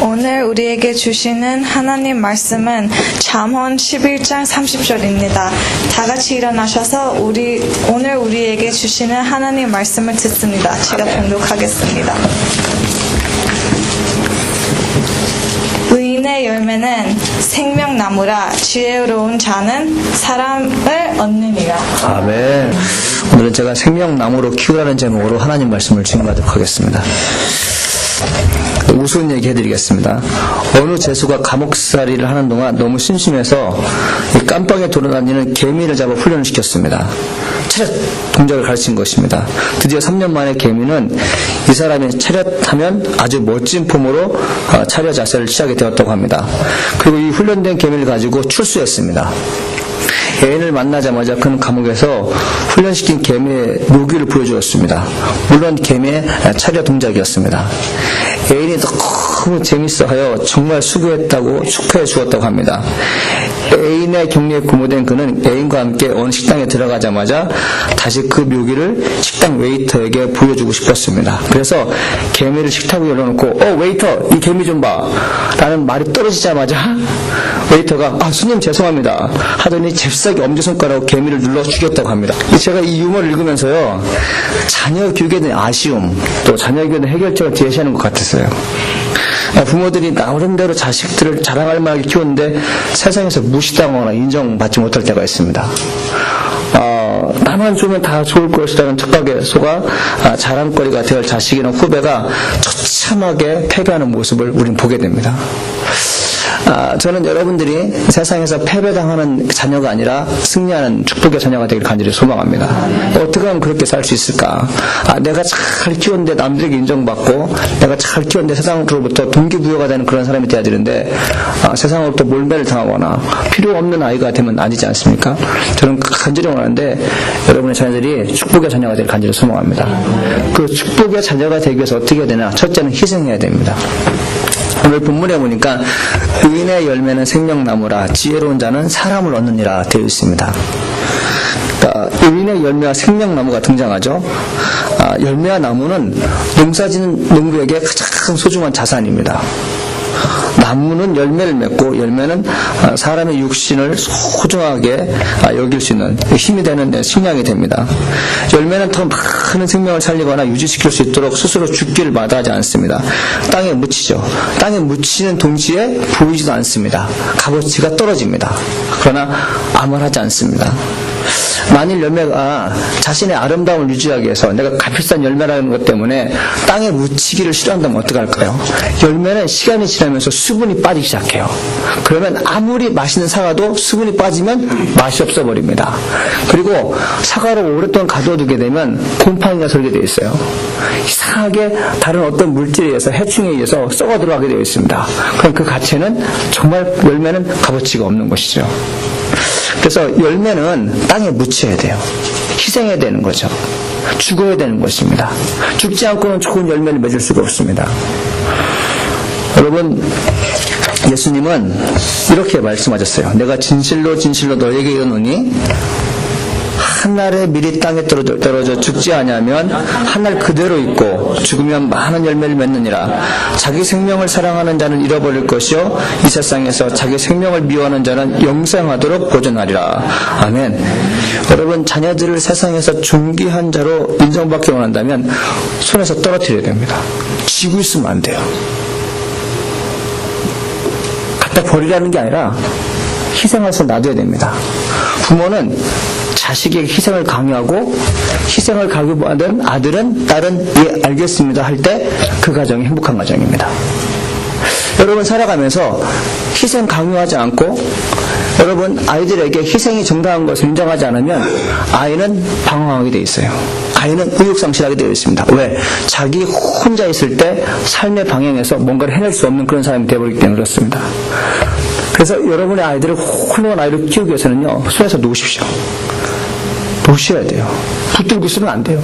오늘 우리에게 주시는 하나님 말씀은 잠언 11장 30절입니다. 다 같이 일어나셔서 오늘 우리에게 주시는 하나님 말씀을 듣습니다. 제가 봉독하겠습니다. 의인의 열매는 생명나무라 지혜로운 자는 사람을 얻느니라. 아멘. 오늘은 제가 생명나무로 키우라는 제목으로 하나님 말씀을 증거하도록 하겠습니다. 우스운 얘기 해드리겠습니다. 어느 재수가 감옥살이를 하는 동안 너무 심심해서 깜빵에 돌아다니는 개미를 잡아 훈련을 시켰습니다. 차렷 동작을 가르친 것입니다. 드디어 3년 만에 개미는 이 사람이 차렷하면 아주 멋진 폼으로 차렷 자세를 시작이 되었다고 합니다. 그리고 이 훈련된 개미를 가지고 출소했습니다. 애인을 만나자마자 그는 감옥에서 훈련시킨 개미의 묘기를 보여주었습니다. 물론 개미의 차렷 동작이었습니다. 애인이 너무 재밌어하여 정말 수고했다고 축하해 주었다고 합니다. 애인의 격려에 고무된 그는 애인과 함께 어느 식당에 들어가자마자 다시 그 묘기를 식당 웨이터에게 보여주고 싶었습니다. 그래서 개미를 식탁 위에 올려놓고 웨이터 이 개미 좀 봐 라는 말이 떨어지자마자 웨이터가 손님 죄송합니다 하더니 잽싸게 엄지손가락으로 개미를 눌러 죽였다고 합니다. 제가 이 유머를 읽으면서요, 자녀 교육에 대한 아쉬움, 또 자녀 교육에 대한 해결책을 제시하는 것 같았어요. 부모들이 나름대로 자식들을 자랑할 만하게 키웠는데 세상에서 무시당하거나 인정받지 못할 때가 있습니다. 나만 주면 다 좋을 것이라는 착각에 속아 자랑거리가 될 자식이나 후배가 처참하게 패배하는 모습을 우린 보게 됩니다. 저는 여러분들이 세상에서 패배당하는 자녀가 아니라 승리하는 축복의 자녀가 되기를 간절히 소망합니다. 어떻게 하면 그렇게 살 수 있을까? 내가 잘 키웠는데 남들에게 인정받고 내가 잘 키웠는데 세상으로부터 동기부여가 되는 그런 사람이 돼야 되는데 세상으로부터 몰매를 당하거나 필요 없는 아이가 되면 아니지 않습니까? 저는 간절히 원하는데 여러분의 자녀들이 축복의 자녀가 되기를 간절히 소망합니다. 그 축복의 자녀가 되기 위해서 어떻게 해야 되나? 첫째는 희생해야 됩니다. 오늘 본문에 보니까 의인의 열매는 생명나무라 지혜로운 자는 사람을 얻느니라 되어 있습니다. 의인의 열매와 생명나무가 등장하죠. 열매와 나무는 농사짓는 농부에게 가장 소중한 자산입니다. 나무는 열매를 맺고 열매는 사람의 육신을 소중하게 여길 수 있는 힘이 되는 식량이 됩니다. 열매는 더 많은 생명을 살리거나 유지시킬 수 있도록 스스로 죽기를 마다하지 않습니다. 땅에 묻히죠. 땅에 묻히는 동시에 보이지도 않습니다. 값어치가 떨어집니다. 그러나 암울하지 않습니다. 만일 열매가 자신의 아름다움을 유지하기 위해서 내가 값비싼 열매라는 것 때문에 땅에 묻히기를 싫어한다면 어떡할까요? 열매는 시간이 지나면서 수분이 빠지기 시작해요. 그러면 아무리 맛있는 사과도 수분이 빠지면 맛이 없어버립니다. 그리고 사과를 오랫동안 가둬두게 되면 곰팡이가 설게 되어 있어요. 이상하게 다른 어떤 물질에 의해서 해충에 의해서 썩어 들어가게 되어 있습니다. 그럼 그 가치는 정말 열매는 값어치가 없는 것이죠. 그래서 열매는 땅에 묻혀야 돼요. 희생해야 되는 거죠. 죽어야 되는 것입니다. 죽지 않고는 좋은 열매를 맺을 수가 없습니다. 여러분, 예수님은 이렇게 말씀하셨어요. 내가 진실로 진실로 너에게 이르노니 한날에 미리 땅에 떨어져 죽지 아니하면 한날 그대로 있고 죽으면 많은 열매를 맺느니라. 자기 생명을 사랑하는 자는 잃어버릴 것이요 이 세상에서 자기 생명을 미워하는 자는 영생하도록 보존하리라. 아멘. 여러분, 자녀들을 세상에서 존귀한 자로 인정받기 원한다면 손에서 떨어뜨려야 됩니다. 쥐고 있으면 안 돼요. 갖다 버리라는 게 아니라 희생해서 놔둬야 됩니다. 부모는 자식에게 희생을 강요하고 희생을 강요받은 아들은 딸은 예 알겠습니다 할 때 그 가정이 행복한 가정입니다. 여러분, 살아가면서 희생 강요하지 않고 여러분 아이들에게 희생이 정당한 것을 인정하지 않으면 아이는 방황하게 되어 있어요. 아이는 의욕상실하게 되어 있습니다. 왜? 자기 혼자 있을 때 삶의 방향에서 뭔가를 해낼 수 없는 그런 사람이 되어버리기 때문에 그렇습니다. 그래서 여러분의 아이들을 훌륭한 아이를 키우기 위해서는요, 손에서 놓으십시오. 놓으셔야 돼요. 붙들고 있으면 안 돼요.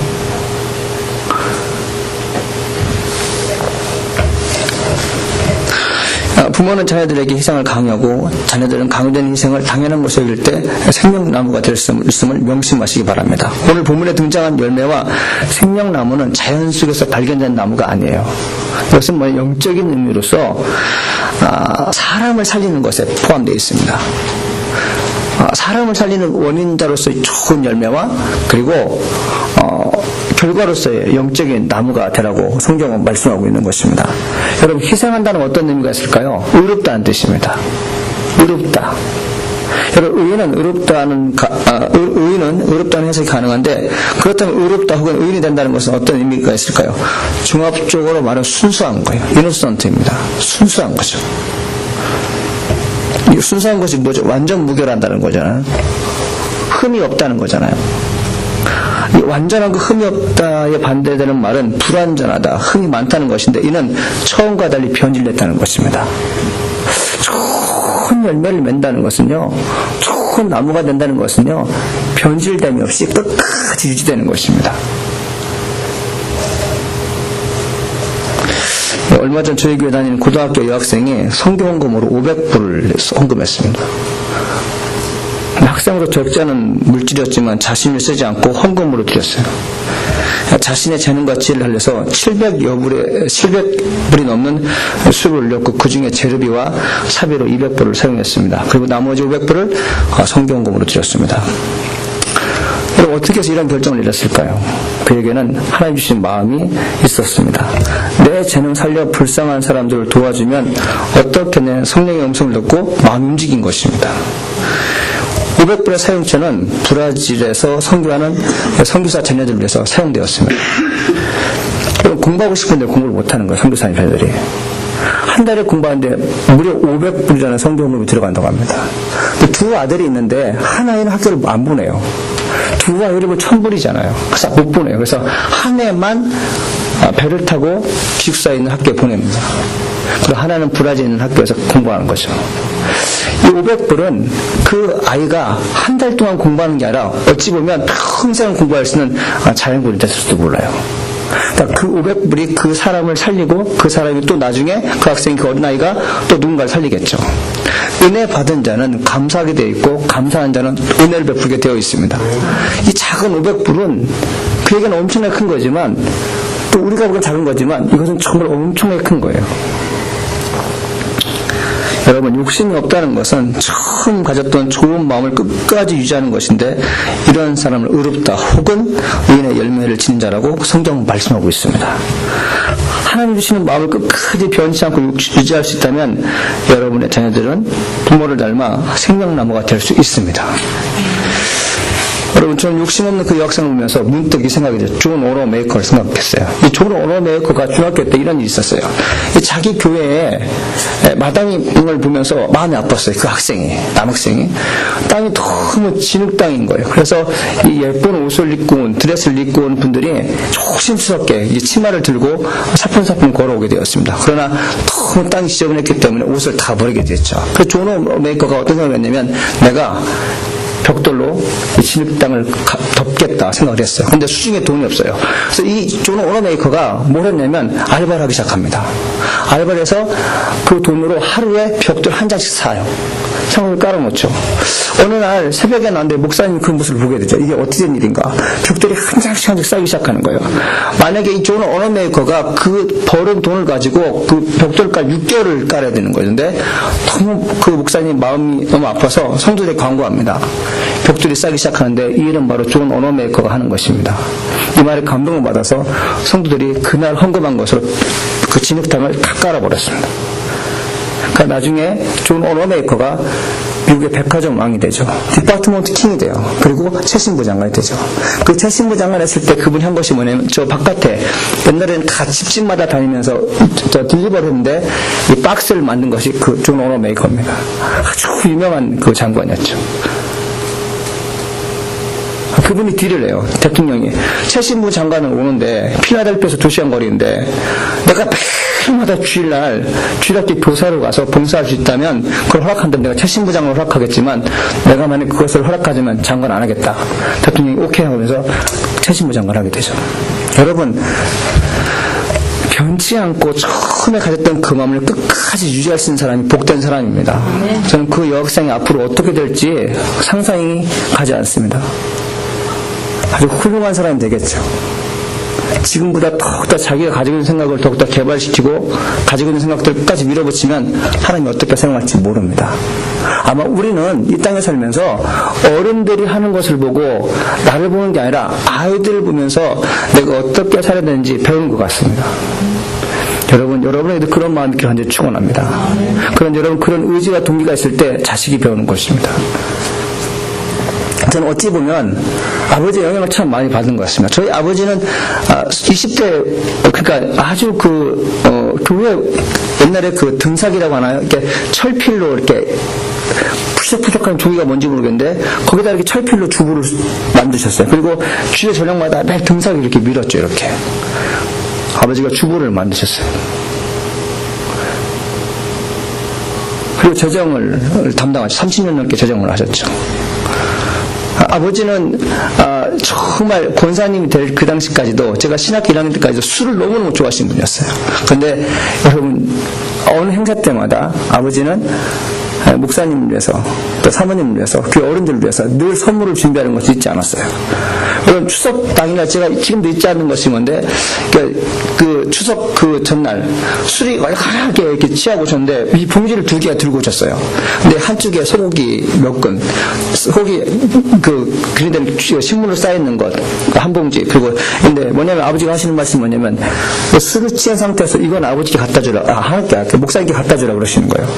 부모는 자녀들에게 희생을 강요하고 자녀들은 강요된 희생을 당연한 것으로 여길 때 생명나무가 될 수 있음을 명심하시기 바랍니다. 오늘 본문에 등장한 열매와 생명나무는 자연 속에서 발견된 나무가 아니에요. 이것은 영적인 의미로서 사람을 살리는 것에 포함되어 있습니다. 사람을 살리는 원인자로서의 좋은 열매와 그리고 결과로서의 영적인 나무가 되라고 성경은 말씀하고 있는 것입니다. 여러분, 희생한다는 어떤 의미가 있을까요? 의롭다는 뜻입니다. 의롭다. 여러분, 의인은 의롭다는 해석이 가능한데, 그렇다면 의롭다 혹은 의인이 된다는 것은 어떤 의미가 있을까요? 종합적으로 말하면 순수한 거예요. 이노선트입니다. 순수한 거죠. 이 순수한 것이 뭐죠? 완전 무결한다는 거잖아요. 흠이 없다는 거잖아요. 이 완전한 그 흠이 없다에 반대되는 말은 불완전하다, 흠이 많다는 것인데, 이는 처음과 달리 변질됐다는 것입니다. 좋은 열매를 맺는다는 것은요, 좋은 나무가 된다는 것은요, 변질됨이 없이 끝까지 유지되는 것입니다. 얼마 전 저희 교회 다니는 고등학교 여학생이 성경 헌금으로 500불을 헌금했습니다. 학생으로 적지 않은 물질이었지만 자신을 쓰지 않고 헌금으로 드렸어요. 자신의 재능과 지혜를 살려서 700불이 넘는 수입을 올렸고, 그 중에 재료비와 사비로 200불을 사용했습니다. 그리고 나머지 500불을 성경금으로 드렸습니다. 여러분, 어떻게 해서 이런 결정을 내렸을까요? 그에게는 하나님 주신 마음이 있었습니다. 내 재능 살려 불쌍한 사람들을 도와주면 어떻게 성령의 음성을 듣고 마음이 움직인 것입니다. 500불의 사용처는 브라질에서 선교하는 선교사 자녀들을 위해서 사용되었습니다. 공부하고 싶은데 공부를 못하는 거예요, 선교사님 자녀들이. 한 달에 공부하는데 무려 500불이라는 성경금이 들어간다고 합니다. 두 아들이 있는데 하나는 학교를 안 보내요. 두 아이를 1000불이잖아요. 그래서 못 보내요. 그래서 한 해만 배를 타고 기숙사에 있는 학교에 보냅니다. 그리고 하나는 브라질에 있는 학교에서 공부하는 거죠. 이 500불은 그 아이가 한 달 동안 공부하는 게 아니라 어찌 보면 평생을 공부할 수 있는 자연군이 됐을지도 몰라요. 그러니까 그 500불이 그 사람을 살리고, 그 사람이 또 나중에 그 학생이, 그 어린아이가 또 누군가를 살리겠죠. 은혜 받은 자는 감사하게 되어 있고, 감사한 자는 은혜를 베풀게 되어 있습니다. 이 작은 500불은 그에게는 엄청나게 큰 거지만, 또 우리가 보기엔 작은 거지만, 이것은 정말 엄청나게 큰 거예요. 여러분, 욕심이 없다는 것은 처음 가졌던 좋은 마음을 끝까지 유지하는 것인데, 이런 사람을 의롭다 혹은 의인의 열매를 지닌 자라고 성경은 말씀하고 있습니다. 하나님 주시는 마음을 끝까지 변치 않고 유지할 수 있다면 여러분의 자녀들은 부모를 닮아 생명나무가 될 수 있습니다. 여러분, 저는 욕심 없는 그 여학생을 보면서 문득 이 생각이 들어요. 존 오너 메이커를 생각했어요. 이 존 오너 메이커가 중학교 때 이런 일이 있었어요. 자기 교회에 마당을 보면서 마음이 아팠어요. 그 학생이, 남학생이. 땅이 너무 진흙 땅인 거예요. 그래서 이 예쁜 옷을 입고 온, 드레스를 입고 온 분들이 조심스럽게 이 치마를 들고 사뿐사뿐 걸어오게 되었습니다. 그러나 너무 땅이 지저분했기 때문에 옷을 다 버리게 됐죠. 그 존 오너 메이커가 어떤 생각을 했냐면, 내가 벽돌로 이 진흙 땅을 덮겠다 생각을 했어요. 근데 수중에 돈이 없어요. 그래서 이 존 오너메이커가 뭘 했냐면 알바를 하기 시작합니다. 알바를 해서 그 돈으로 하루에 벽돌 한 장씩 사요. 창을 깔아놓죠. 어느 날 새벽에 나왔는데 목사님 그 모습을 보게 되죠. 이게 어떻게 된 일인가. 벽돌이 한 장씩 한 장씩 쌓이기 시작하는 거예요. 만약에 이 존 오너메이커가 그 벌은 돈을 가지고 그 벽돌까지 6개월을 깔아야 되는 거예요. 근데 너무 그 목사님 마음이 너무 아파서 성도들에게 광고합니다. 벽돌이 쌓기 시작하는데 이 일은 바로 존 오너메이커가 하는 것입니다. 이 말에 감동을 받아서 성도들이 그날 헌금한 것으로 그 진흙탕을 다 깔아버렸습니다. 그러니까 나중에 존 오너메이커가 미국의 백화점 왕이 되죠. 디파트먼트 킹이 돼요. 그리고 최신부 장관이 되죠. 그 최신부 장관 했을 때 그분이 한 것이 뭐냐면, 저 바깥에 옛날에는 다 집집마다 다니면서 저 딜리버를 했는데 이 박스를 만든 것이 그 존 오너메이커입니다. 아주 유명한 그 장관이었죠. 그분이 딜을 해요. 대통령이 최신부 장관을 오는데 필라델피아에서 2시간 거리인데, 내가 매일마다 주일학교 교사로 가서 봉사할 수 있다면 그걸 허락한다면 내가 최신부 장관을 허락하겠지만, 내가 만약 그것을 허락하지만 장관 안 하겠다. 대통령이 오케이 하면서 최신부 장관을 하게 되죠. 여러분, 변치 않고 처음에 가졌던 그 마음을 끝까지 유지할 수 있는 사람이 복된 사람입니다. 저는 그 여학생이 앞으로 어떻게 될지 상상이 가지 않습니다. 아주 훌륭한 사람이 되겠죠. 지금보다 더욱더 자기가 가지고 있는 생각을 더욱더 개발시키고 가지고 있는 생각들을 끝까지 밀어붙이면 하나님이 어떻게 생각할지 모릅니다. 아마 우리는 이 땅에 살면서 어른들이 하는 것을 보고 나를 보는 게 아니라 아이들을 보면서 내가 어떻게 살아야 되는지 배우는 것 같습니다. 여러분에게도 그런 마음이 있기를 간절히 축원합니다. 여러분 그런 의지와 동기가 있을 때 자식이 배우는 것입니다. 저는 어찌 보면 아버지의 영향을 참 많이 받은 것 같습니다. 저희 아버지는 20대 그러니까 아주 교회 옛날에 그 등삭이라고 하나요? 이렇게 철필로 이렇게 푸석푸석한 종이가 뭔지 모르겠는데 거기다 이렇게 철필로 주부를 만드셨어요. 그리고 주일 저녁마다 매일 등삭을 이렇게 밀었죠. 이렇게 아버지가 주부를 만드셨어요. 그리고 재정을 담당하셨죠. 30년 넘게 재정을 하셨죠. 아버지는 정말 권사님이 될 그 당시까지도 제가 신학교 1학년 때까지도 술을 너무너무 좋아하시는 분이었어요. 그런데 여러분 어느 행사 때마다 아버지는 목사님을 위해서 또 사모님을 위해서 그 어른들을 위해서 늘 선물을 준비하는 것을 잊지 않았어요. 여러분 추석 당일날 제가 지금도 잊지 않는 것이 뭔데 그 추석 그 전날 술이 완벽하게 이렇게 취하고 오셨는데 이 봉지를 2개 들고 오셨어요. 근데 한쪽에 소고기 몇 근, 소고기 그린된 식물로 쌓여있는 것 한 봉지. 그리고 근데 뭐냐면 아버지가 하시는 말씀이 뭐냐면 술을 취한 상태에서 이건 아버지께 갖다 주라. 할게 목사님께 갖다 주라 그러시는 거예요.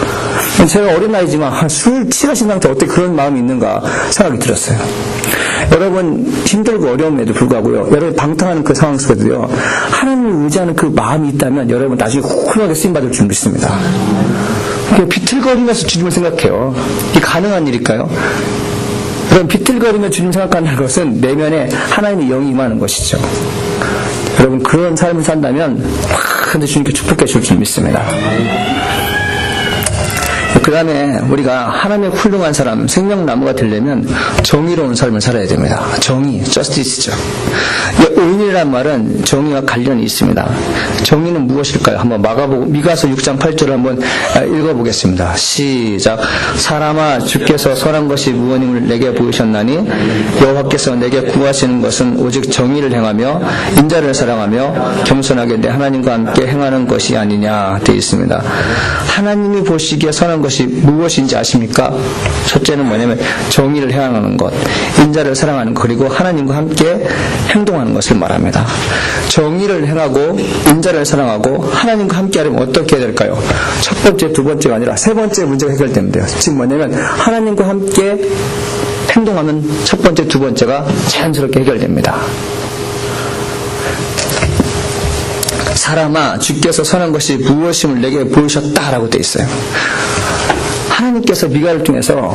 제가 어린 나이지만 술 취하신 상태 어떻게 그런 마음이 있는가 생각이 들었어요. 여러분 힘들고 어려움에도 불구하고요. 여러분 방탕하는 그 상황 속에도요. 하나님을 의지하는 그 마음이 있다면 여러분 나중에 훌륭하게 쓰임받을 줄 믿습니다. 비틀거리면서 주님을 생각해요. 이게 가능한 일일까요? 여러분 비틀거리며 주님 생각하는 것은 내면에 하나님의 영이 임하는 것이죠. 여러분 그런 삶을 산다면 근데 주님께 축복해 줄 줄 믿습니다. 그 다음에 우리가 하나님의 훌륭한 사람, 생명나무가 되려면 정의로운 삶을 살아야 됩니다. 정의, justice죠. 의인이라는 말은 정의와 관련이 있습니다. 정의는 무엇일까요? 한번 미가서 6장 8절을 한번 읽어보겠습니다. 시작. 사람아 주께서 선한 것이 무엇임을 내게 보이셨나니 여호와께서 내게 구하시는 것은 오직 정의를 행하며 인자를 사랑하며 겸손하게 내 하나님과 함께 행하는 것이 아니냐 되어 있습니다. 하나님이 보시기에 선한 것이 무엇인지 아십니까? 첫째는 뭐냐면 정의를 행하는 것, 인자를 사랑하는 것, 그리고 하나님과 함께 행동하는 것을 말합니다. 정의를 행하고 인자를 사랑하고 하나님과 함께 하려면 어떻게 해야 될까요? 첫 번째, 두 번째가 아니라 세 번째 문제가 해결되면 돼요. 지금 뭐냐면 하나님과 함께 행동하면 첫 번째, 두 번째가 자연스럽게 해결됩니다. 사람아 주께서 선한 것이 무엇임을 내게 보이셨다라고 되어 있어요. 하나님께서 미가를 통해서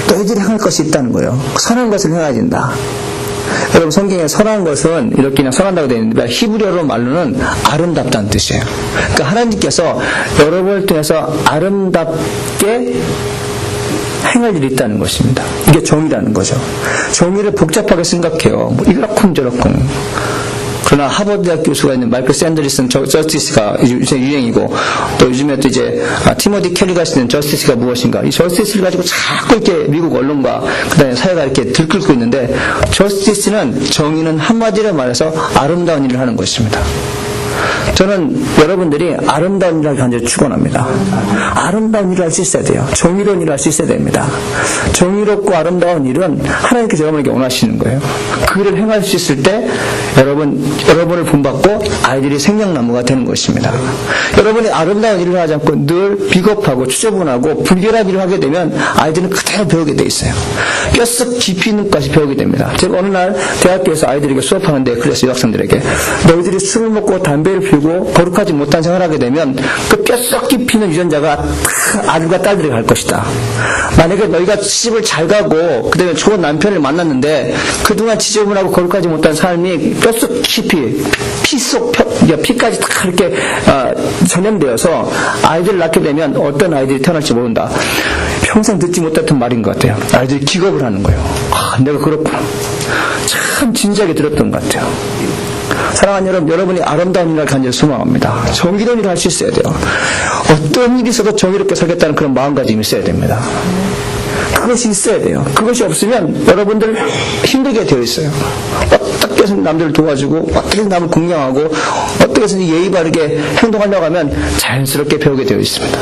너희들이 행할 것이 있다는 거예요. 선한 것을 행해야 된다. 여러분 성경에 선한 것은 이렇게 그냥 선한다고 되어 있는데 히브리어로 말로는 아름답다는 뜻이에요. 그러니까 하나님께서 여러분을 통해서 아름답게 행할 일이 있다는 것입니다. 이게 정의라는 거죠. 정의를 복잡하게 생각해요. 뭐 이러쿵저러쿵. 그러나 하버드 대학 교수가 있는 마이클 샌더리슨 저스티스가 요새 유행이고 또 요즘에 또 이제 티모티 켈리가 쓰는 저스티스가 무엇인가 이 저스티스를 가지고 자꾸 이렇게 미국 언론과 그다음에 사회가 이렇게 들끓고 있는데 저스티스는 정의는 한마디로 말해서 아름다운 일을 하는 것입니다. 저는 여러분들이 아름다운 일을 간절히 축원합니다. 아름다운 일을 할 수 있어야 돼요. 정의로운 일을 할 수 있어야 됩니다. 정의롭고 아름다운 일은 하나님께서 여러분에게 원하시는 거예요. 그 일을 행할 수 있을 때 여러분을 본받고 아이들이 생명나무가 되는 것입니다. 여러분이 아름다운 일을 하지 않고 늘 비겁하고 추저분하고 불결한 일을 하게 되면 아이들은 그대로 배우게 돼 있어요. 뼛속 깊이 있는 것까지 배우게 됩니다. 제가 어느 날 대학교에서 아이들에게 수업하는데 그래서 여학생들에게 너희들이 술을 먹고 담배를 피우고 거룩하지 못한 생활을 하게 되면 그 뼛속 깊이 있는 유전자가 아들과 딸들이 갈 것이다. 만약에 너희가 시집을 잘 가고 그 다음에 좋은 남편을 만났는데 그동안 지저분하고 거룩하지 못한 삶이 뼛속 깊이 피까지 다 이렇게 전염되어서 아이들을 낳게 되면 어떤 아이들이 태어날지 모른다. 평생 듣지 못했던 말인 것 같아요. 아이들이 기겁을 하는 거예요. 내가 그렇구나. 참 진지하게 들었던 것 같아요. 사랑하는 여러분, 여러분이 아름다운 일을 간절히 소망합니다. 정의로운 일을 할 수 있어야 돼요. 어떤 일이 있어도 정의롭게 살겠다는 그런 마음가짐이 있어야 됩니다. 그것이 있어야 돼요. 그것이 없으면 여러분들 힘들게 되어 있어요. 어떻게 해서 남들을 도와주고, 어떻게 해서 남을 공경하고, 어떻게 해서 예의 바르게 행동하려고 하면 자연스럽게 배우게 되어 있습니다.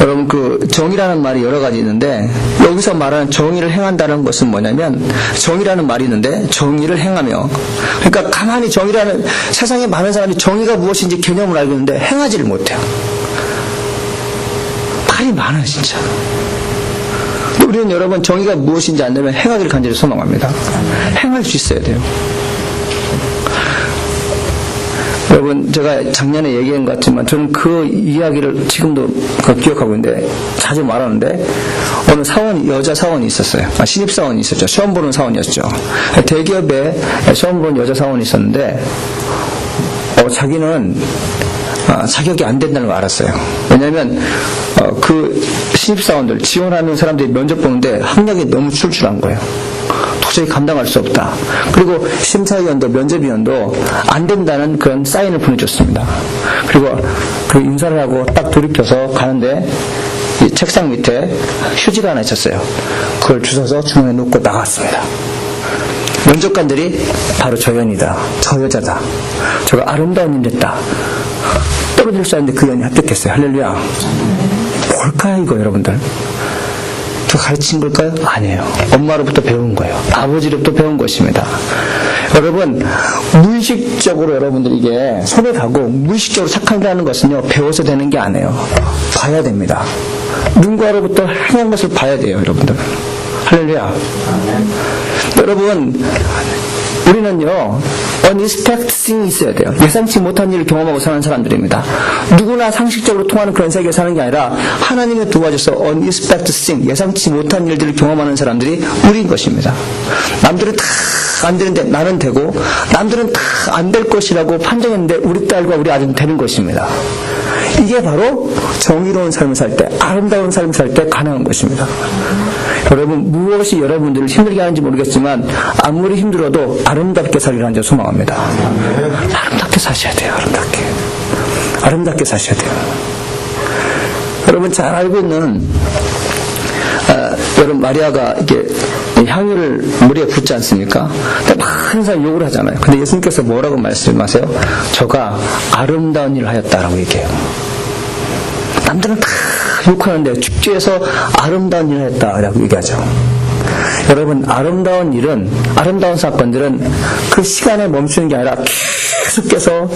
여러분, 그 정의라는 말이 여러 가지 있는데, 여기서 말하는 정의를 행한다는 것은 뭐냐면, 정의라는 말이 있는데 정의를 행하며, 그러니까 가만히 정의라는, 세상에 많은 사람이 정의가 무엇인지 개념을 알고 있는데 행하지를 못해요. 말이 많아요, 진짜. 우리는 여러분 정의가 무엇인지 안다면 행하기를 간절히 소망합니다. 행할 수 있어야 돼요. 여러분, 제가 작년에 얘기한 것 같지만 저는 그 이야기를 지금도 기억하고 있는데, 자주 말하는데, 어느 사원, 여자 사원이 있었어요. 신입사원이 있었죠. 시험 보는 사원이었죠. 대기업에 시험 보는 여자 사원이 있었는데, 자기는 자격이 안 된다는 걸 알았어요. 왜냐하면 그 신입사원들, 지원하는 사람들이 면접 보는데 학력이 너무 출출한 거예요. 도저히 감당할 수 없다. 그리고 심사위원도 면접위원도 안 된다는 그런 사인을 보내줬습니다. 그리고 그 인사를 하고 딱 돌이켜서 가는데 이 책상 밑에 휴지가 하나 있었어요. 그걸 주워서 주머니에 놓고 나갔습니다. 면접관들이 바로 저 연이다, 저 여자다, 저가 아름다운 일 했다, 떨어질 줄 알았는데 그 연이 합격했어요. 할렐루야. 뭘까요 이거 여러분들? 저 가르친 걸까요? 아니에요. 엄마로부터 배운 거예요. 아버지로부터 배운 것입니다. 여러분, 무의식적으로 여러분들 이게 손에 가고 무의식적으로 착한 일 하는 것은요, 배워서 되는 게 아니에요. 봐야 됩니다. 누군가로부터 행한 것을 봐야 돼요, 여러분들. 할렐루야. 여러분, 우리는요, unexpected thing이 있어야 돼요. 예상치 못한 일을 경험하고 사는 사람들입니다. 누구나 상식적으로 통하는 그런 세계에 사는 게 아니라 하나님의 도와줘서 unexpected thing, 예상치 못한 일들을 경험하는 사람들이 우리인 것입니다. 남들은 다 안 되는데 나는 되고, 남들은 다 안 될 것이라고 판정했는데 우리 딸과 우리 아들은 되는 것입니다. 이게 바로 정의로운 삶을 살 때, 아름다운 삶을 살 때 가능한 것입니다. 여러분, 무엇이 여러분들을 힘들게 하는지 모르겠지만 아무리 힘들어도 아름답게 살기를 한자 소망합니다. 아름답게 사셔야 돼요. 아름답게 사셔야 돼요. 여러분 잘 알고 있는 여러분 마리아가 이게 향유를 머리에 붓지 않습니까? 많은 사람이 욕을 하잖아요. 근데 예수님께서 뭐라고 말씀하세요? 저가 아름다운 일을 하였다라고 얘기해요. 남들은 다 욕하는데 축제에서 아름다운 일을 했다라고 얘기하죠. 여러분, 아름다운 일은, 아름다운 사건들은 그 시간에 멈추는 게 아니라 계속해서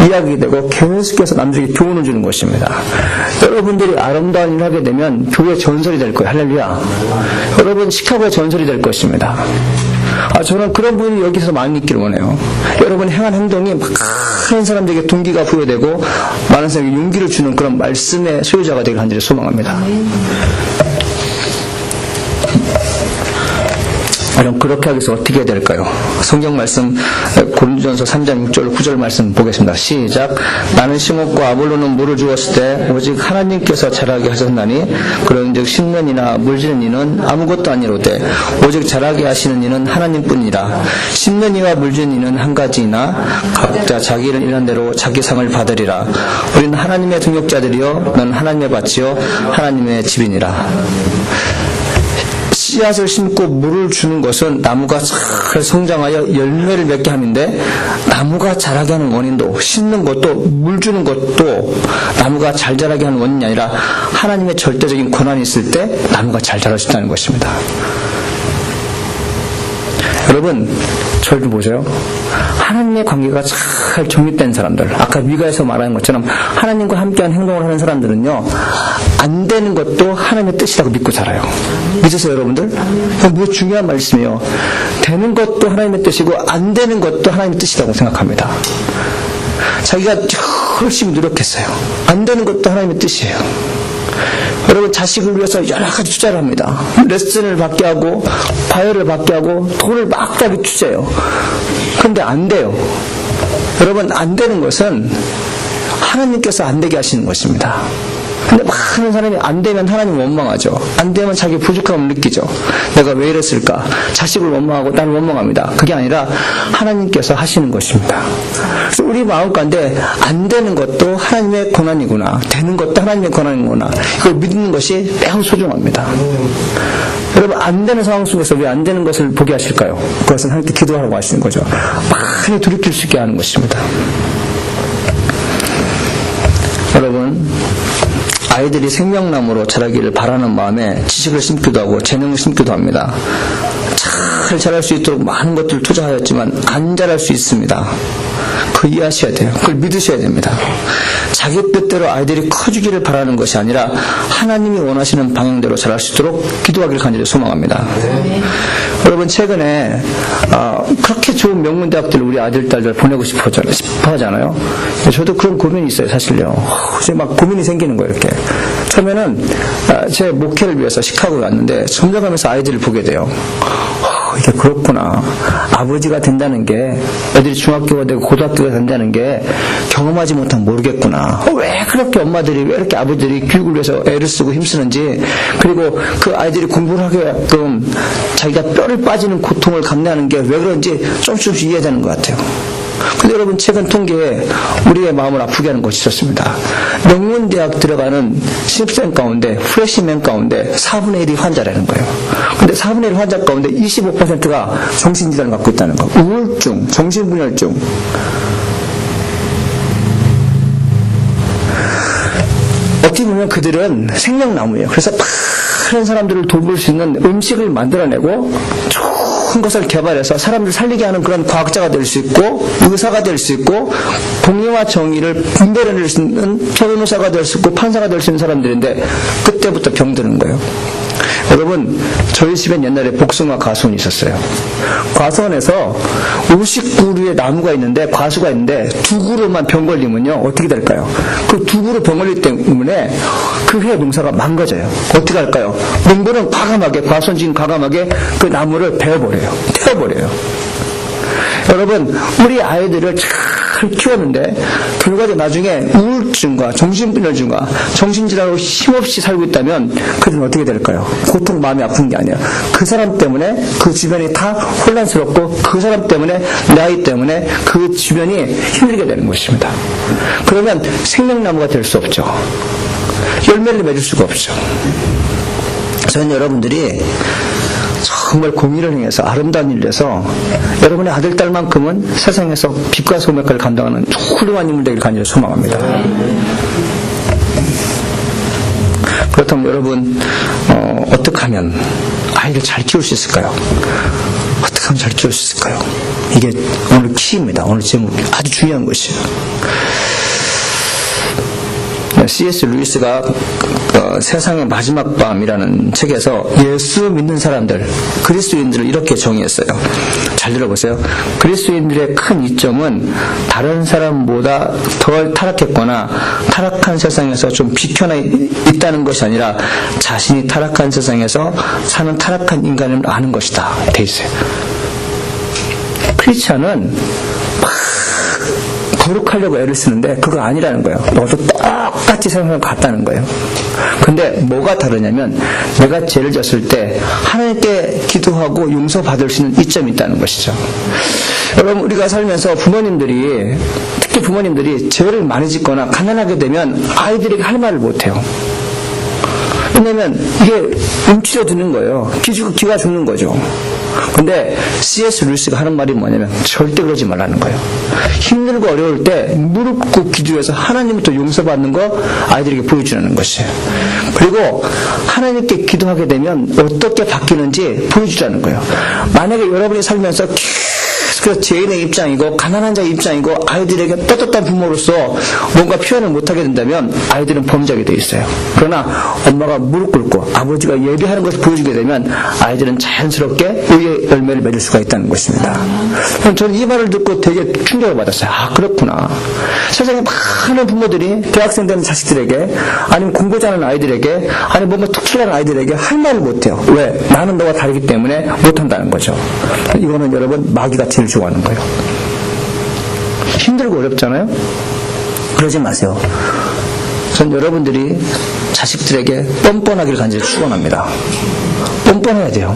이야기되고 계속해서 남들에게 교훈을 주는 것입니다. 여러분들이 아름다운 일을 하게 되면 교회 전설이 될 거예요. 할렐루야. 여러분, 시카고의 전설이 될 것입니다. 저는 그런 분이 여기서 많이 있기를 원해요. 여러분 행한 행동이 많은 사람들에게 동기가 부여되고 많은 사람에게 용기를 주는 그런 말씀의 소유자가 되길 간절히 소망합니다. 그럼 그렇게 하기 위해서 어떻게 해야 될까요? 성경 말씀 고린도전서 3장 6절 9절 말씀 보겠습니다. 시작. 나는 심었고 아볼로는 물을 주었을 때 오직 하나님께서 자라게 하셨나니 그런즉 심는 이나 물지는 이는 아무것도 아니로되 오직 자라게 하시는 이는 하나님뿐이라. 심는 이와 물지는 이는 한 가지이나 각자 자기 일을 일한 대로 자기 상을 받으리라. 우리는 하나님의 등록자들이요 넌 하나님의 밭이요 하나님의 집이니라. 씨앗을 심고 물을 주는 것은 나무가 잘 성장하여 열매를 맺게 함인데, 나무가 자라게 하는 원인도, 심는 것도 물 주는 것도 나무가 잘 자라게 하는 원인이 아니라 하나님의 절대적인 권한이 있을 때 나무가 잘 자랄 수 있다는 것입니다. 여러분, 저를 좀 보세요. 하나님의 관계가 잘 정립된 사람들, 아까 미가에서 말하는 것처럼 하나님과 함께한 행동을 하는 사람들은요, 안 되는 것도 하나님의 뜻이라고 믿고 살아요. 믿으세요, 여러분들? 뭐 중요한 말씀이에요. 되는 것도 하나님의 뜻이고 안 되는 것도 하나님의 뜻이라고 생각합니다. 자기가 열심히 노력했어요. 안 되는 것도 하나님의 뜻이에요. 여러분, 자식을 위해서 여러 가지 투자를 합니다. 레슨을 받게 하고 과외를 받게 하고 돈을 막다하게 투자해요. 그런데 안 돼요. 여러분, 안 되는 것은 하나님께서 안 되게 하시는 것입니다. 근데 많은 사람이 안 되면 하나님 원망하죠. 안 되면 자기 부족함을 느끼죠. 내가 왜 이랬을까? 자식을 원망하고 나를 원망합니다. 그게 아니라 하나님께서 하시는 것입니다. 그래서 우리 마음 가운데 안 되는 것도 하나님의 권한이구나. 되는 것도 하나님의 권한이구나. 이걸 믿는 것이 매우 소중합니다. 여러분, 안 되는 상황 속에서 왜 안 되는 것을 보게 하실까요? 그것은 하나님께 기도하라고 하시는 거죠. 많이 돌이킬 수 있게 하는 것입니다. 여러분, 아이들이 생명나무로 자라기를 바라는 마음에 지식을 심기도 하고 재능을 심기도 합니다. 잘 자랄 수 있도록 많은 것들을 투자하였지만 안 자랄 수 있습니다. 그거 이해하셔야 돼요. 그걸 믿으셔야 됩니다. 자기 뜻대로 아이들이 커지기를 바라는 것이 아니라 하나님이 원하시는 방향대로 자랄 수 있도록 기도하기를 간절히 소망합니다. 여러분, 최근에 그렇게 좋은 명문대학들을 우리 아들, 딸들 보내고 싶어 하잖아요. 저도 그런 고민이 있어요, 사실요. 이제 막 고민이 생기는 거예요, 이렇게. 처음에는 제 목회를 위해서 시카고에 왔는데 점점 가면서 아이들을 보게 돼요. 이게 그렇구나. 아버지가 된다는 게, 애들이 중학교가 되고 고등학교가 된다는 게 경험하지 못하면 모르겠구나. 왜 그렇게 엄마들이, 왜 이렇게 아버지들이 교육을 위해서 애를 쓰고 힘쓰는지, 그리고 그 아이들이 공부를 하게끔 자기가 뼈를 빠지는 고통을 감내하는 게 왜 그런지 조금씩 이해되는 것 같아요. 근데 여러분, 최근 통계에 우리의 마음을 아프게 하는 것이 있었습니다. 명문대학 들어가는 신입생 가운데, 프레시맨 가운데 4분의 1이 환자라는 거예요. 근데 4분의 1 환자 가운데 25%가 정신질환을 갖고 있다는 거. 우울증, 정신분열증. 어떻게 보면 그들은 생명나무예요. 그래서 많은 사람들을 돌볼 수 있는 음식을 만들어내고 좋은 것을 개발해서 사람들을 살리게 하는 그런 과학자가 될 수 있고, 의사가 될 수 있고, 공의와 정의를 분별해낼 수 있는 변호사가 될 수 있고, 판사가 될 수 있는 사람들인데 그때부터 병드는 거예요. 여러분, 저희 집엔 옛날에 복숭아 과수원이 있었어요. 과수원에서 59그루의 나무가 있는데, 과수가 있는데 2그루만 병 걸리면요 어떻게 될까요? 그 2그루 병 걸릴 때문에 그 해 농사가 망가져요. 어떻게 할까요? 농부는 과감하게, 과수원주인 과감하게 그 나무를 베어버려요. 태워버려요. 여러분, 우리 아이들을 잘 키웠는데 결과적으로 나중에 우울증과 정신분열증과 정신질환으로 힘없이 살고 있다면 그들은 어떻게 될까요? 고통 마음이 아픈 게 아니에요. 그 사람 때문에 그 주변이 다 혼란스럽고, 그 사람 때문에, 내 아이 때문에 그 주변이 힘들게 되는 것입니다. 그러면 생명나무가 될 수 없죠. 열매를 맺을 수가 없죠. 저는 여러분들이 정말 공의를 행해서 아름다운 일을 해서 여러분의 아들, 딸만큼은 세상에서 빛과 소금의 역할을 감당하는 훌륭한 인물 되기를 간절히 소망합니다. 그렇다면 여러분, 어떻게 하면 아이를 잘 키울 수 있을까요? 어떻게 하면 잘 키울 수 있을까요? 이게 오늘 키입니다. 오늘 제목이 아주 중요한 것이에요. C.S. 루이스가 세상의 마지막 밤이라는 책에서 예수 믿는 사람들, 그리스도인들을 이렇게 정의했어요. 잘 들어보세요. 그리스도인들의 큰 이점은 다른 사람보다 덜 타락했거나 타락한 세상에서 좀 비켜나 있다는 것이 아니라 자신이 타락한 세상에서 사는 타락한 인간을 아는 것이다. 돼 있어요. 크리스찬은 거룩하려고 애를 쓰는데 그거 아니라는 거예요. 너도 똑같이 세상을 같다는 거예요. 근데 뭐가 다르냐면, 내가 죄를 졌을 때 하나님께 기도하고 용서받을 수 있는 이점이 있다는 것이죠. 여러분, 우리가 살면서 부모님들이, 특히 부모님들이 죄를 많이 짓거나 가난하게 되면 아이들에게 할 말을 못해요. 왜냐면 이게 움츠러드는 거예요. 기가 죽는 거죠. 근데 C.S. 루이스가 하는 말이 뭐냐면, 절대 그러지 말라는 거예요. 힘들고 어려울 때 무릎 꿇고 기도해서 하나님부터 용서받는 거 아이들에게 보여주는 것이에요. 그리고 하나님께 기도하게 되면 어떻게 바뀌는지 보여주라는 거예요. 만약에 여러분이 살면서 그 죄인의 입장이고 가난한 자의 입장이고 아이들에게 떳떳한 부모로서 뭔가 표현을 못하게 된다면 아이들은 범죄하게 돼 있어요. 그러나 엄마가 무릎 꿇고 아버지가 예배하는 것을 보여주게 되면 아이들은 자연스럽게 의의 열매를 맺을 수가 있다는 것입니다. 저는 이 말을 듣고 되게 충격을 받았어요. 아, 그렇구나. 세상에 많은 부모들이 대학생 되는 자식들에게, 아니면 공부 잘하는 아이들에게, 아니면 뭔가 특출난 아이들에게 할 말을 못해요. 왜? 나는 너와 다르기 때문에 못한다는 거죠. 이거는 여러분, 마귀가 제일 좋아하는 거예요. 힘들고 어렵잖아요? 그러지 마세요. 전 여러분들이 자식들에게 뻔뻔하기를 간절히 축원합니다. 뻔뻔해야 돼요.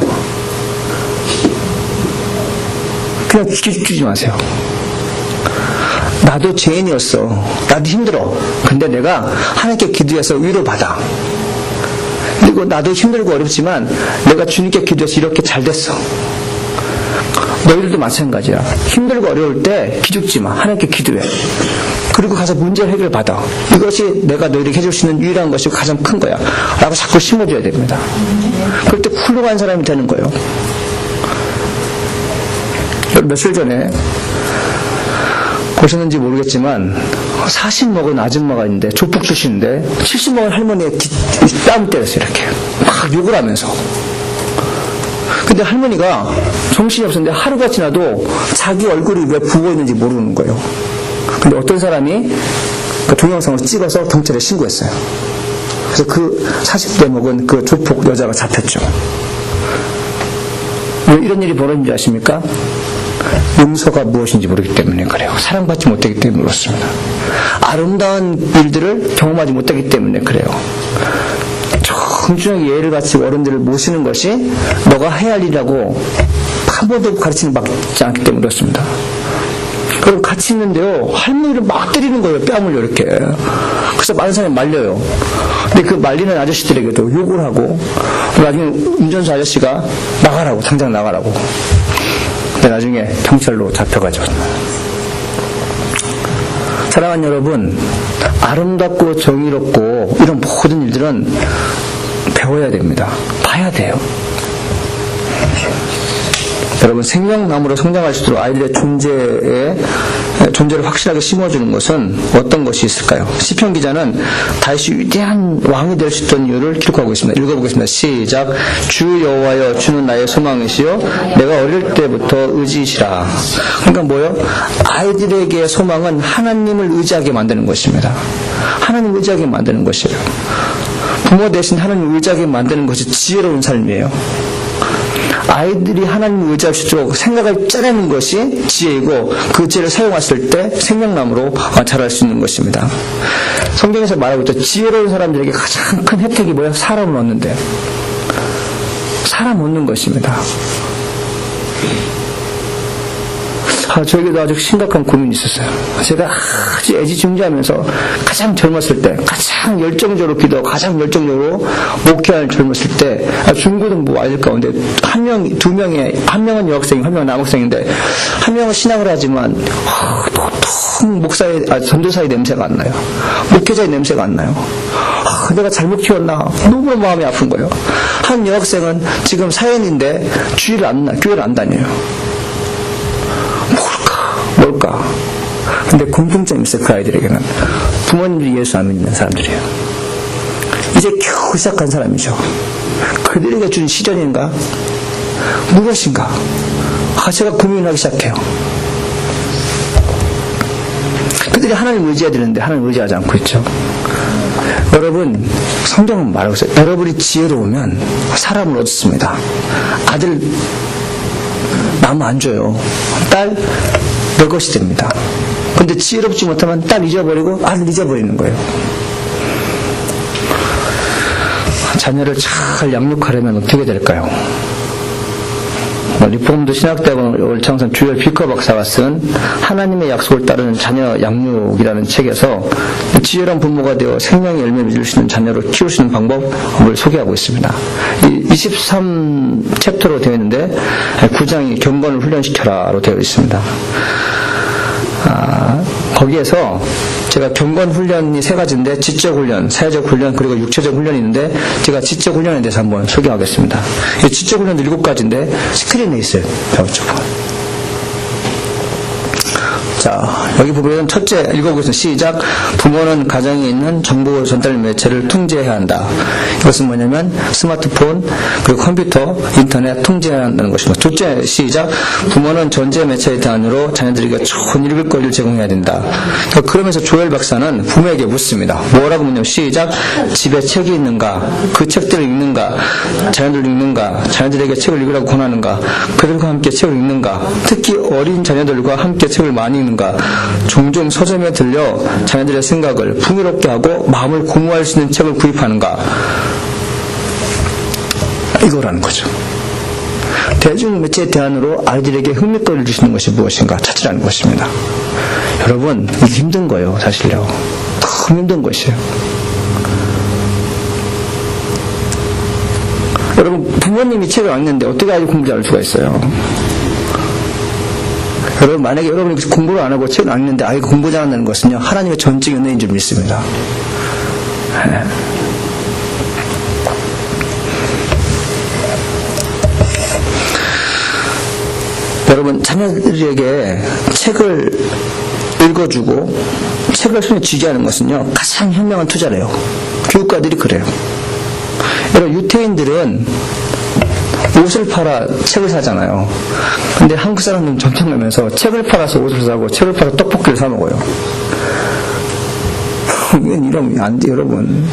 그냥 기죽지 마세요. 나도 죄인이었어. 나도 힘들어. 근데 내가 하나님께 기도해서 위로받아. 그리고 나도 힘들고 어렵지만 내가 주님께 기도해서 이렇게 잘 됐어. 너희들도 마찬가지야. 힘들고 어려울 때 기죽지 마. 하나님께 기도해. 그리고 가서 문제 해결 받아. 이것이 내가 너희에게 해줄 수 있는 유일한 것이 가장 큰 거야. 라고 자꾸 심어줘야 됩니다. 그럴 때 훌륭한 사람이 되는 거예요. 며칠 전에 보셨는지 모르겠지만 40 먹은 아줌마가 있는데 조폭 출신인데 70 먹은 할머니의 뺨을 때렸어요. 이렇게 막 욕을 하면서. 근데 할머니가 정신이 없었는데 하루가 지나도 자기 얼굴이 왜 부어있는지 모르는 거예요. 근데 어떤 사람이 그 동영상을 찍어서 경찰에 신고했어요. 그래서 그 40대 먹은 그 조폭 여자가 잡혔죠. 왜 이런 일이 벌어진지 아십니까? 용서가 무엇인지 모르기 때문에 그래요. 사랑받지 못하기 때문에 그렇습니다. 아름다운 일들을 경험하지 못하기 때문에 그래요. 정중하게 예를 바치고 어른들을 모시는 것이 너가 해야 할 일이라고 한 번도 가르치는 받지 않기 때문에 그렇습니다. 그럼 같이 있는데요, 할머니를 막 때리는 거예요. 뺨을 이렇게. 그래서 많은 사람이 말려요. 근데 그 말리는 아저씨들에게도 욕을 하고 나중에 운전수 아저씨가 나가라고, 당장 나가라고. 근데 나중에 경찰로 잡혀가죠. 사랑하는 여러분, 아름답고 정의롭고 이런 모든 일들은 배워야 됩니다. 봐야 돼요. 여러분, 생명나무로 성장할 수 있도록 아이들의 존재를 확실하게 심어주는 것은 어떤 것이 있을까요? 시편 기자는 다윗이 위대한 왕이 될 수 있던 이유를 기록하고 있습니다. 읽어보겠습니다. 시작. 주 여호와여, 주는 나의 소망이시요 내가 어릴 때부터 의지이시라. 그러니까 뭐요? 아이들에게 소망은 하나님을 의지하게 만드는 것입니다. 하나님을 의지하게 만드는 것이에요. 부모 대신 하나님을 의지하게 만드는 것이 지혜로운 삶이에요. 아이들이 하나님을 의지할 수 있도록 생각을 짜내는 것이 지혜이고 그 지혜를 사용했을 때 생명나무로 자랄 수 있는 것입니다. 성경에서 말하고 있죠. 지혜로운 사람들에게 가장 큰 혜택이 뭐예요? 사람을 얻는데. 사람 얻는 것입니다. 저에게도 아주 심각한 고민이 있었어요. 제가 아주 애지중지하면서 가장 젊었을 때, 가장 열정적으로 기도하고 가장 열정적으로 목회할 젊었을 때, 중고등부 아이들 가운데 한 명은 여학생이고 한 명은 남학생인데, 한 명은 신학을 하지만 보통 전도사의 냄새가 안 나요. 목회자의 냄새가 안 나요. 내가 잘못 키웠나? 너무 마음이 아픈 거예요. 한 여학생은 지금 사연인데 교회를 안 다녀요. 뭘까? 근데 공통점이 있어요. 그 아이들에게는 부모님들이 예수 안 믿는 사람들이에요. 이제 겨우 시작한 사람이죠. 그들에게 준 시련인가? 무엇인가? 제가 고민하기 시작해요. 그들이 하나님을 의지해야 되는데 하나님을 의지하지 않고 있죠. 여러분, 성경은 말하고 있어요. 여러분이 지혜로우면 사람을 얻습니다. 아들 나무 안 줘요. 딸 내 것이 됩니다. 근데 지혜롭지 못하면 딸 잊어버리고 아들 잊어버리는 거예요. 자녀를 잘 양육하려면 어떻게 될까요? 리포먼드 신학대학원 월창선 주열 비커 박사가 쓴 하나님의 약속을 따르는 자녀 양육이라는 책에서 지혜로운 부모가 되어 생명의 열매를 맺을 수 있는 자녀를 키울 수 있는 방법을 소개하고 있습니다. 23챕터로 되어 있는데 9장이 경건을 훈련시켜라로 되어 있습니다. 거기에서 제가 경건 훈련이 세 가지인데 지적 훈련, 사회적 훈련, 그리고 육체적 훈련이 있는데 제가 지적 훈련에 대해서 한번 소개하겠습니다. 이 지적 훈련도 7가지인데 스크린에 있어요. 저쪽. 자, 여기 보면 첫째 읽어보겠습니다. 시작. 부모는 가정에 있는 정보 전달 매체를 통제해야 한다. 이것은 뭐냐면 스마트폰, 그리고 컴퓨터, 인터넷 통제해야 한다는 것입니다. 둘째 시작. 부모는 전제 매체의 단으로 자녀들에게 좋은 읽을 거리를 제공해야 된다. 그러면서 조엘 박사는 부모에게 묻습니다. 뭐라고 묻냐면 시작. 집에 책이 있는가? 그 책들을 읽는가? 자녀들 읽는가? 자녀들에게 책을 읽으라고 권하는가? 그들과 함께 책을 읽는가? 특히 어린 자녀들과 함께 책을 많이 읽는가? 하는가? 종종 서점에 들려 자녀들의 생각을 풍요롭게 하고 마음을 공유할 수 있는 책을 구입하는가? 이거라는 거죠. 대중 매체의 대안으로 아이들에게 흥미거리를 주시는 것이 무엇인가 찾으라는 것입니다. 여러분, 이게 힘든 거예요, 사실요. 너무 힘든 것이에요. 여러분, 부모님이 책을 안 읽는데 어떻게 아이들 공부 잘할 수가 있어요? 여러분, 만약에 여러분이 공부를 안 하고 책을 안 읽는데 아이가 공부 잘한다는 것은요, 하나님의 전적 은혜인 줄 믿습니다. 여러분, 자녀들에게 책을 읽어주고 책을 손에 쥐게 하는 것은요, 가장 현명한 투자래요. 교육가들이 그래요. 여러분, 유태인들은 옷을 팔아 책을 사잖아요. 근데 한국 사람들은 전통하면서 책을 팔아서 옷을 사고 책을 팔아 떡볶이를 사 먹어요. 이러면 안 돼요, 여러분.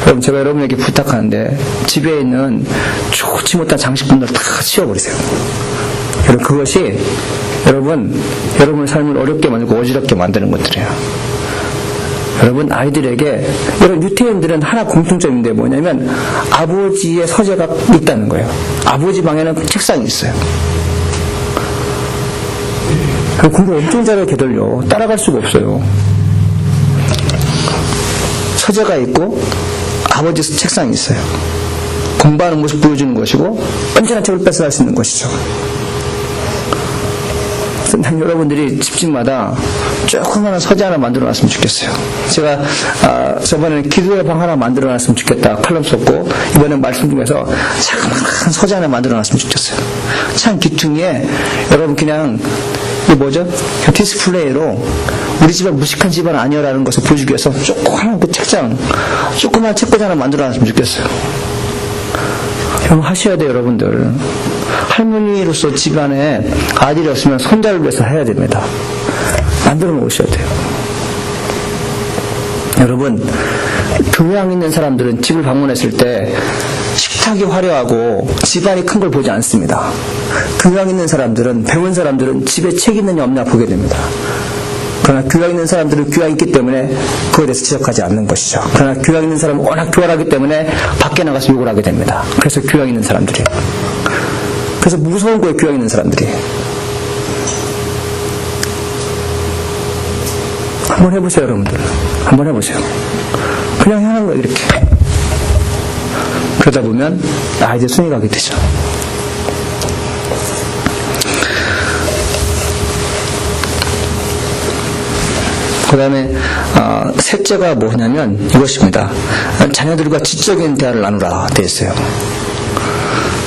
여러분, 제가 여러분에게 부탁하는데 집에 있는 좋지 못한 장식품들 다 치워버리세요. 여러분, 그것이 여러분의 삶을 어렵게 만들고 어지럽게 만드는 것들이에요. 여러분, 아이들에게, 여러분, 유태인들은 하나 공통점인데 뭐냐면 아버지의 서재가 있다는 거예요. 아버지 방에는 책상이 있어요. 공부 엄청 잘해요, 걔들요. 따라갈 수가 없어요. 서재가 있고 아버지 책상이 있어요. 공부하는 모습 보여주는 것이고 언제나 책을 뺏어갈 수 있는 것이죠. 난 여러분들이 집집마다 조그마한 서재 하나 만들어놨으면 좋겠어요. 제가 저번에는 기도의 방 하나 만들어놨으면 좋겠다 칼럼 썼고, 이번엔 말씀 중에서 자그마한 서재 하나 만들어놨으면 좋겠어요. 참 기퉁이에 여러분 그냥 이게 뭐죠? 디스플레이로 우리 집은 무식한 집안 아니야라는 것을 보여주기 위해서 조그마한 그 책장, 조그마한 책꽂이 하나 만들어놨으면 좋겠어요. 그럼 하셔야 돼요, 여러분들. 할머니로서 집안에 아들이 없으면 손자를 위해서 해야 됩니다. 만들어 놓으셔야 돼요. 여러분, 교양 있는 사람들은 집을 방문했을 때 식탁이 화려하고 집안이 큰 걸 보지 않습니다. 교양 있는 사람들은, 배운 사람들은 집에 책 있느냐 없느냐 보게 됩니다. 그러나 교양 있는 사람들은 교양이 있기 때문에 그거에 대해서 지적하지 않는 것이죠. 그러나 교양 있는 사람은 워낙 교활하기 때문에 밖에 나가서 욕을 하게 됩니다. 그래서 교양 있는 사람들이. 그래서 무서운 거예요, 교양 있는 사람들이. 한번 해보세요, 여러분들. 한번 해보세요. 그냥 하는 거예요, 이렇게. 그러다 보면 이제 순위 가게 되죠. 그 다음에 셋째가 뭐냐면 이것입니다. 자녀들과 지적인 대화를 나누라 되어 있어요.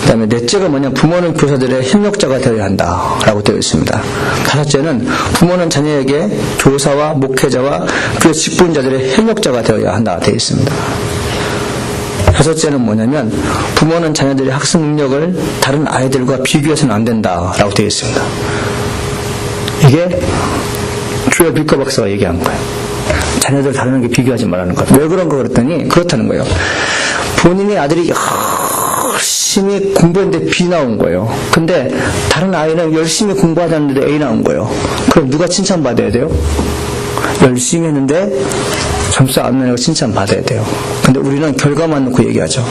그 다음에 넷째가 뭐냐, 부모는 교사들의 협력자가 되어야 한다라고 되어 있습니다. 다섯째는 부모는 자녀에게 교사와 목회자와 그 직분자들의 협력자가 되어야 한다 되어 있습니다. 여섯째는 뭐냐면 부모는 자녀들의 학습 능력을 다른 아이들과 비교해서는 안 된다라고 되어 있습니다. 이게 주요 빌커 박사가 얘기한 거예요. 자녀들 다른 게 비교하지 말라는 거예요. 왜 그런가 그랬더니 그렇다는 거예요. 본인의 아들이 열심히 공부했는데 B 나온 거예요. 근데 다른 아이는 열심히 공부하지 않는데 A 나온 거예요. 그럼 누가 칭찬받아야 돼요? 열심히 했는데 점수 안 나고 칭찬받아야 돼요. 근데 우리는 결과만 놓고 얘기하죠.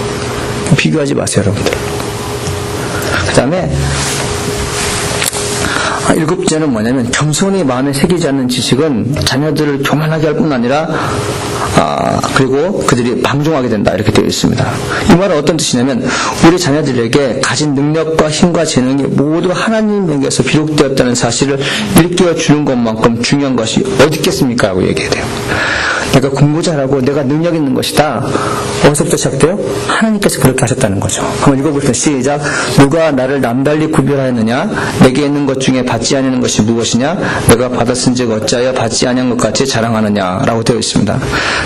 비교하지 마세요, 여러분들. 그 다음에 일곱째는 뭐냐면 겸손히 마음에 새기지 않는 지식은 자녀들을 교만하게 할 뿐 아니라 그리고 그들이 방종하게 된다 이렇게 되어 있습니다. 이 말은 어떤 뜻이냐면 우리 자녀들에게 가진 능력과 힘과 재능이 모두 하나님에게서 비록되었다는 사실을 일깨워 주는 것만큼 중요한 것이 어디 있겠습니까? 하고 얘기해야 돼요. 내가 공부 잘하고 내가 능력 있는 것이다. 어디서부터 시작돼요? 하나님께서 그렇게 하셨다는 거죠. 한번 읽어볼게요. 시작. 누가 나를 남달리 구별하였느냐? 내게 있는 것 중에 받지 아니하는 것이 무엇이냐? 내가 받았은즉 어찌하여 받지 아니한 것 같이 자랑하느냐? 라고 되어 있습니다.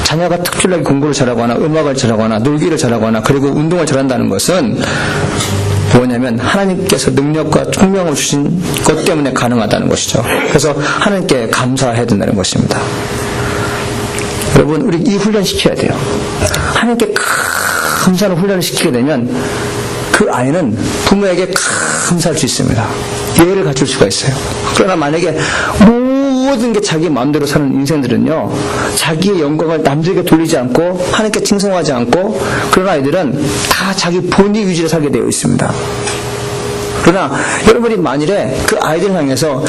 자녀가 특별하게 공부를 잘하거나 음악을 잘하거나 놀기를 잘하거나 그리고 운동을 잘한다는 것은 뭐냐면 하나님께서 능력과 총명을 주신 것 때문에 가능하다는 것이죠. 그래서 하나님께 감사해야 된다는 것입니다. 여러분, 우리 이 훈련 시켜야 돼요. 하나님께 감사하는 훈련을 시키게 되면 그 그 아이는 부모에게 감사할 수 있습니다. 예의를 갖출 수가 있어요. 그러나 만약에 모든 게 자기 마음대로 사는 인생들은요, 자기의 영광을 남들에게 돌리지 않고 하나님께 칭송하지 않고 그런 아이들은 다 자기 본의 위주로 살게 되어 있습니다. 그러나 여러분이 만일에 그 아이들을 향해서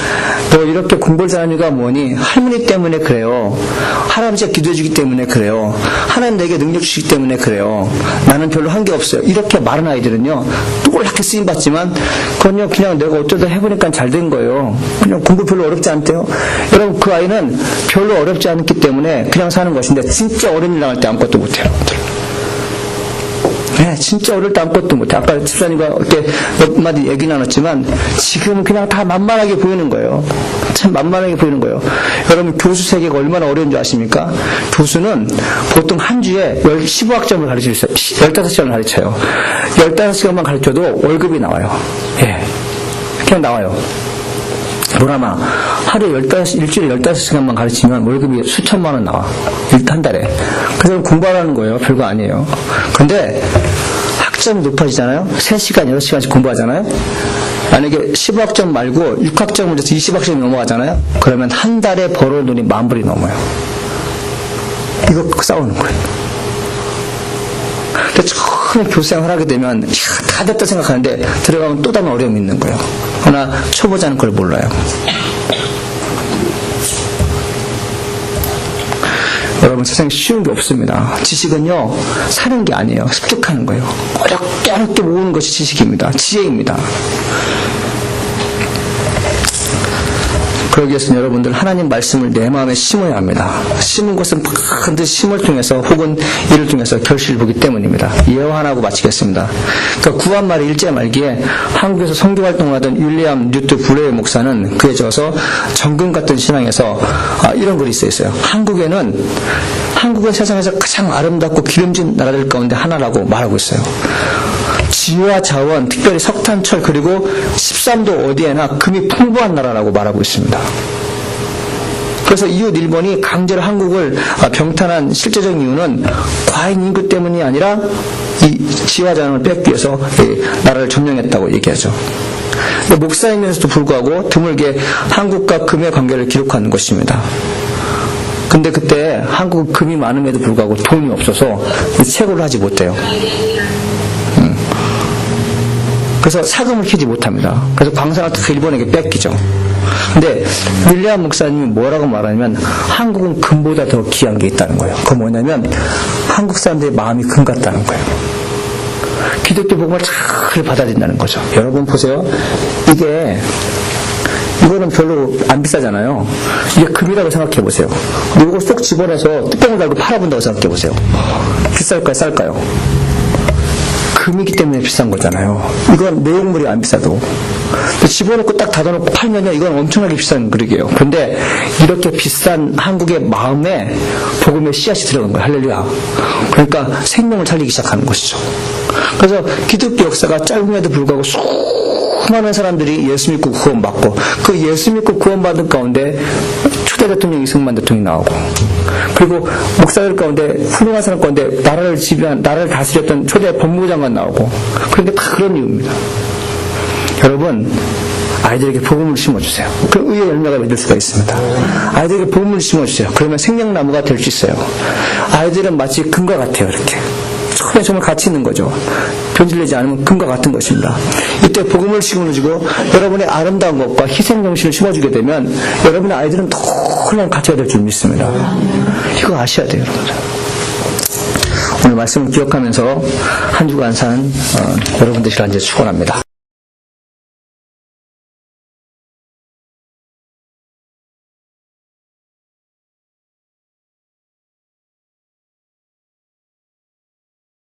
너 이렇게 공부를 잘하는 이유가 뭐니? 할머니 때문에 그래요. 할아버지가 기도해 주기 때문에 그래요. 하나님 내게 능력 주시기 때문에 그래요. 나는 별로 한 게 없어요. 이렇게 말하는 아이들은요, 놀랍게 쓰임받지만 그건요 그냥 내가 어쩌다 해보니까 잘 된 거예요. 그냥 공부 별로 어렵지 않대요. 여러분, 그 아이는 별로 어렵지 않기 때문에 그냥 사는 것인데 진짜 어려운 일 나갈 때 아무것도 못해요. 네, 진짜 어릴 때 아무것도 못해. 아까 집사님과 어때 몇 마디 얘기 나눴지만 지금은 그냥 다 만만하게 보이는 거예요. 참 만만하게 보이는 거예요. 여러분, 교수 세계가 얼마나 어려운 줄 아십니까? 교수는 보통 한 주에 15학점을 가르칠 수 있어요. 15시간을 가르쳐요. 15시간만 가르쳐도 월급이 나와요. 예, 그냥 나와요. 뭐라마 하루에 일주일에 15시간만 가르치면 월급이 수천만 원 나와. 한 달에. 그래서 공부하라는 거예요. 별거 아니에요. 근데 학점이 높아지잖아요. 3시간, 6시간씩 공부하잖아요. 만약에 15학점 말고 6학점을 해서 20학점이 넘어가잖아요. 그러면 한 달에 벌어온 돈이 10,000불이 넘어요. 이거 싸우는 거예요. 근데 처음에 교수생활 하게 되면 다 됐다 생각하는데 들어가면 또 다른 어려움이 있는 거예요. 그러나 초보자는 그걸 몰라요. 여러분, 세상에 쉬운 게 없습니다. 지식은요, 사는 게 아니에요. 습득하는 거예요. 어렵게 모으는 것이 지식입니다. 지혜입니다. 그러기 위해서는 여러분들 하나님 말씀을 내 마음에 심어야 합니다. 심은 것은 반드시 심을 통해서 혹은 이를 통해서 결실을 보기 때문입니다. 예화 하나 하고 마치겠습니다. 그러니까 구한말의 1제 말기에 한국에서 선교활동을 하던 윌리엄 뉴트 브레이 목사는 그에 적어서 정금 같은 신앙에서 이런 글이 있어요. 한국은 세상에서 가장 아름답고 기름진 나라들 가운데 하나라고 말하고 있어요. 지와 자원, 특별히 석탄, 철, 그리고 13도 어디에나 금이 풍부한 나라라고 말하고 있습니다. 그래서 이웃 일본이 강제로 한국을 병탄한 실제적인 이유는 과잉 인구 때문이 아니라 이 지와 자원을 뺏기 위해서 나라를 점령했다고 얘기하죠. 목사이면서도 불구하고 드물게 한국과 금의 관계를 기록하는 것입니다. 근데 그때 한국은 금이 많음에도 불구하고 돈이 없어서 채굴을 하지 못해요. 그래서 사금을 키지 못합니다. 그래서 광산을 다 일본에게 뺏기죠. 근데 윌리엄 목사님이 뭐라고 말하냐면 한국은 금보다 더 귀한 게 있다는 거예요. 그건 뭐냐면 한국 사람들의 마음이 금 같다는 거예요. 기독교 복음을 잘 받아들인다는 거죠. 여러분 보세요. 이거는 별로 안 비싸잖아요. 이게 금이라고 생각해 보세요. 이거 쏙 집어내서 뚜껑을 달고 팔아본다고 생각해 보세요. 비쌀까요? 쌀까요? 금이기 때문에 비싼 거잖아요. 이건 내용물이 안 비싸도. 집어넣고 딱 닫아놓고 팔면요, 이건 엄청나게 비싼 그릇이에요. 근데 이렇게 비싼 한국의 마음에 복음의 씨앗이 들어간 거예요. 할렐루야. 그러니까 생명을 살리기 시작하는 것이죠. 그래서 기독교 역사가 짧음에도 불구하고 수많은 사람들이 예수 믿고 구원받고 그 예수 믿고 구원받은 가운데 초대 대통령 이승만 대통령이 나오고 그리고 목사들 가운데 훌륭한 사람 가운데 나라를 다스렸던 초대 법무부 장관 나오고 그런데 다 그런 이유입니다. 여러분, 아이들에게 복음을 심어주세요. 그 의의 열매가 맺을 수가 있습니다. 아이들에게 복음을 심어주세요. 그러면 생명나무가 될 수 있어요. 아이들은 마치 금과 같아요. 이렇게 처음에 정말 가치 있는 거죠. 변질되지 않으면 금과 같은 것입니다. 이때 복음을 심어주고 여러분의 아름다운 것과 희생정신을 심어주게 되면 여러분의 아이들은 더 훌륭한 가치가 될 줄 믿습니다. 이거 아셔야 돼요, 여러분들. 오늘 말씀을 기억하면서 한 주간 산 여러분 되시라 이제 축원합니다.